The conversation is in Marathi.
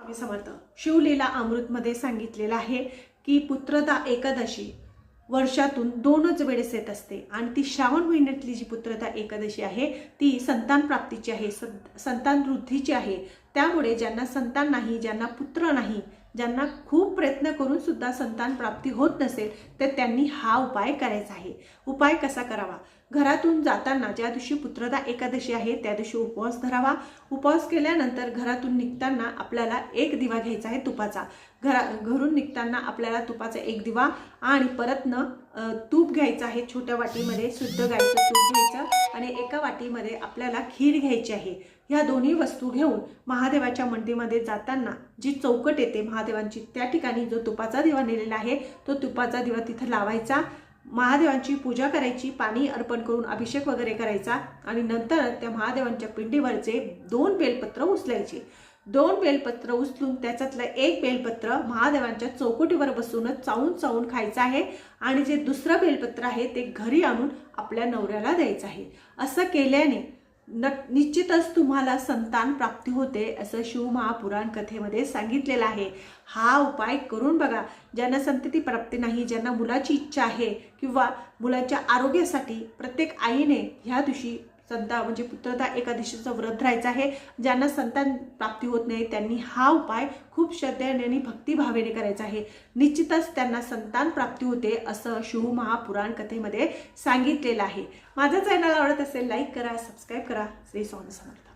स्वामी समर्थ. शिवलीला अमृतमध्ये सांगितलेलं आहे की पुत्रदा एकादशी वर्षातून 2च वेळेस येत असते आणि ती श्रावण महिन्यातली जी पुत्रदा एकादशी आहे ती संतान प्राप्तीची आहे, संतान वृद्धीची आहे. त्यामुळे ज्यांना संतान नाही, ज्यांना पुत्र नाही, ज्यांना खूप प्रयत्न करून सुद्धा संतान प्राप्ती होत नसेल तर त्यांनी हा उपाय करायचा आहे. उपाय कसा करावा? घरातूून जाताना ज्या दिवशी पुत्रदा एकादशी आहे त्या दिवशी उपवास धरावा. उपवास केल्यानंतर घरातून निघताना आपल्याला एक दिवा घ्यायचा आहे तुपाचा. घरून निघताना आपल्याला तुपाचा एक दिवा आणि परतनं तूप घ्यायचं आहे. छोट्या वाटीमध्ये शुद्ध गाईचं तूप घ्यायचं आणि एका वाटीमध्ये आपल्याला खीर घ्यायची आहे. ह्या दोन्ही वस्तू घेऊन महादेवाच्या मंदिरामध्ये जाताना जी चौकट येते महादेवांची त्या ठिकाणी जो तुपाचा दिवा नेलेला आहे तो तुपाचा दिवा तिथं लावायचा. महादेवांची पूजा करायची, पाणी अर्पण करून अभिषेक वगैरे करायचा आणि नंतर त्या महादेवांच्या पिंडीवरचे 2 बेलपत्र उचलायचे. 2 बेलपत्र उचलून त्याच्यातलं एक बेलपत्र महादेवांच्या चौकटीवर बसूनच चावून चावून खायचं आहे आणि जे दुसरं बेलपत्र आहे ते घरी आणून आपल्या नवऱ्याला द्यायचं आहे. असं केल्याने निश्चितच तुम्हाला संतान प्राप्ती होते असं शिवमहापुराण कथेमध्ये सांगितलेलं आहे. हा उपाय करून बघा. ज्यांना संतती प्राप्ती नाही, ज्यांना मुलाची इच्छा आहे किंवा मुलांच्या आरोग्यासाठी प्रत्येक आईने ह्या दिवशी म्हणजे पुत्रदा एकादशीचं व्रत राहायचं आहे. ज्यांना संतान प्राप्ती होत नाही त्यांनी हा उपाय खूप श्रद्धेने आणि भक्तिभावेने करायचा आहे. निश्चितच त्यांना संतान प्राप्ती होते असं शिवमहापुराण कथेमध्ये सांगितलेलं आहे. माझं चॅनल आवडत असेल लाईक करा, सबस्क्राईब करा. श्री स्वामी समर्थ.